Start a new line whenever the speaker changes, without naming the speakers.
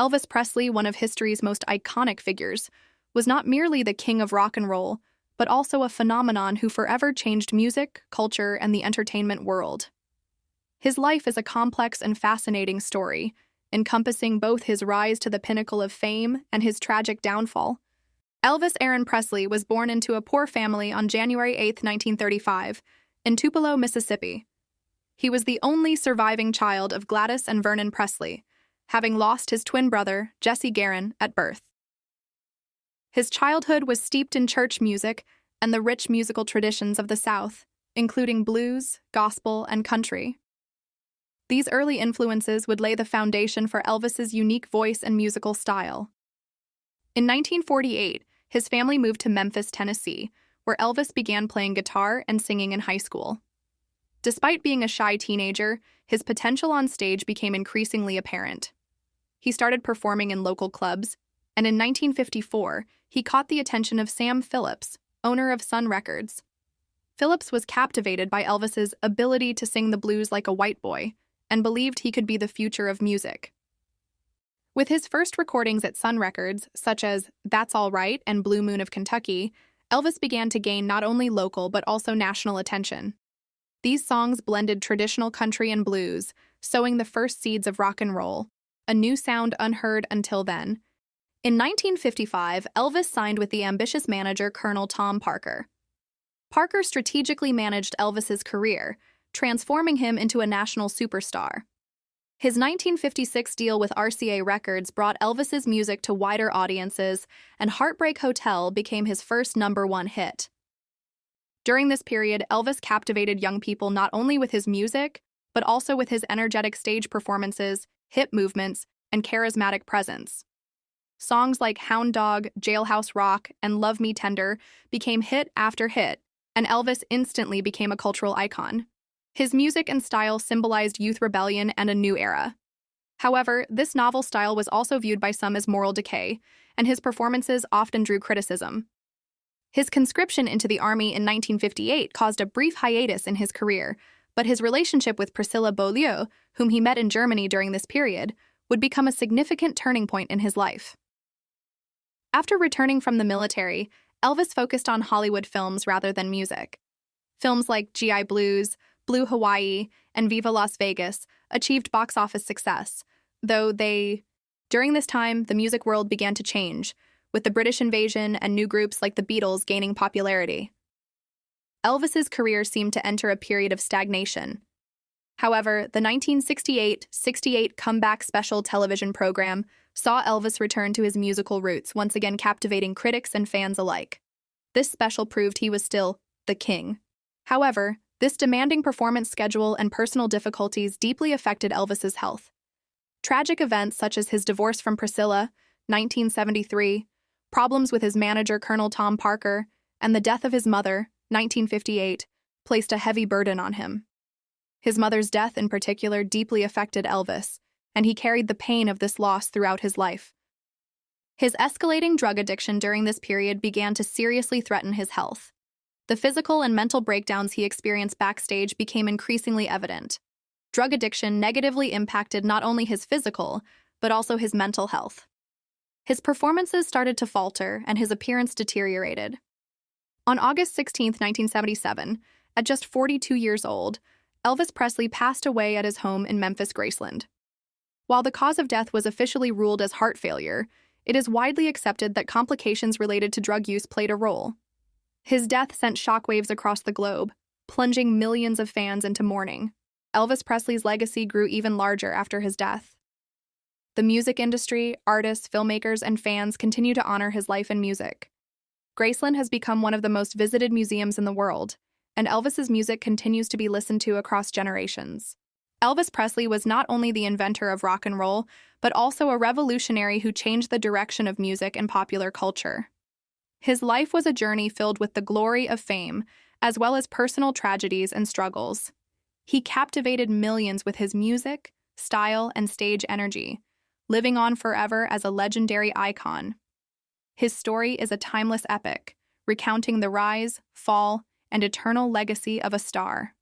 Elvis Presley, one of history's most iconic figures, was not merely the king of rock and roll, but also a phenomenon who forever changed music, culture, and the entertainment world. His life is a complex and fascinating story, encompassing both his rise to the pinnacle of fame and his tragic downfall. Elvis Aaron Presley was born into a poor family on January 8, 1935, in Tupelo, Mississippi. He was the only surviving child of Gladys and Vernon Presley, having lost his twin brother, Jesse Garon, at birth. His childhood was steeped in church music and the rich musical traditions of the South, including blues, gospel, and country. These early influences would lay the foundation for Elvis's unique voice and musical style. In 1948, his family moved to Memphis, Tennessee, where Elvis began playing guitar and singing in high school. Despite being a shy teenager, his potential on stage became increasingly apparent. He started performing in local clubs, and in 1954, he caught the attention of Sam Phillips, owner of Sun Records. Phillips was captivated by Elvis's ability to sing the blues like a white boy and believed he could be the future of music. With his first recordings at Sun Records, such as That's All Right and Blue Moon of Kentucky, Elvis began to gain not only local but also national attention. These songs blended traditional country and blues, sowing the first seeds of rock and roll, a new sound unheard until then. In 1955, Elvis signed with the ambitious manager Colonel Tom Parker. Parker strategically managed Elvis's career, transforming him into a national superstar. His 1956 deal with RCA Records brought Elvis's music to wider audiences, and Heartbreak Hotel became his first #1 hit. During this period, Elvis captivated young people not only with his music, but also with his energetic stage performances, hip movements, and charismatic presence. Songs like Hound Dog, Jailhouse Rock, and Love Me Tender became hit after hit, and Elvis instantly became a cultural icon. His music and style symbolized youth rebellion and a new era. However, this novel style was also viewed by some as moral decay, and his performances often drew criticism. His conscription into the army in 1958 caused a brief hiatus in his career, but his relationship with Priscilla Beaulieu, whom he met in Germany during this period, would become a significant turning point in his life. After returning from the military, Elvis focused on Hollywood films rather than music. Films like G.I. Blues, Blue Hawaii, and Viva Las Vegas achieved box office success, during this time, the music world began to change, with the British invasion and new groups like the Beatles gaining popularity. Elvis's career seemed to enter a period of stagnation. However, the 1968 Comeback Special television program saw Elvis return to his musical roots, once again captivating critics and fans alike. This special proved he was still the king. However, this demanding performance schedule and personal difficulties deeply affected Elvis's health. Tragic events such as his divorce from Priscilla, 1973, problems with his manager Colonel Tom Parker, and the death of his mother, 1958, placed a heavy burden on him. His mother's death in particular deeply affected Elvis, and he carried the pain of this loss throughout his life. His escalating drug addiction during this period began to seriously threaten his health. The physical and mental breakdowns he experienced backstage became increasingly evident. Drug addiction negatively impacted not only his physical, but also his mental health. His performances started to falter and his appearance deteriorated. On August 16, 1977, at just 42 years old, Elvis Presley passed away at his home in Memphis, Graceland. While the cause of death was officially ruled as heart failure, it is widely accepted that complications related to drug use played a role. His death sent shockwaves across the globe, plunging millions of fans into mourning. Elvis Presley's legacy grew even larger after his death. The music industry, artists, filmmakers, and fans continue to honor his life and music. Graceland has become one of the most visited museums in the world, and Elvis's music continues to be listened to across generations. Elvis Presley was not only the inventor of rock and roll, but also a revolutionary who changed the direction of music and popular culture. His life was a journey filled with the glory of fame, as well as personal tragedies and struggles. He captivated millions with his music, style, and stage energy, living on forever as a legendary icon. His story is a timeless epic, recounting the rise, fall, and eternal legacy of a star.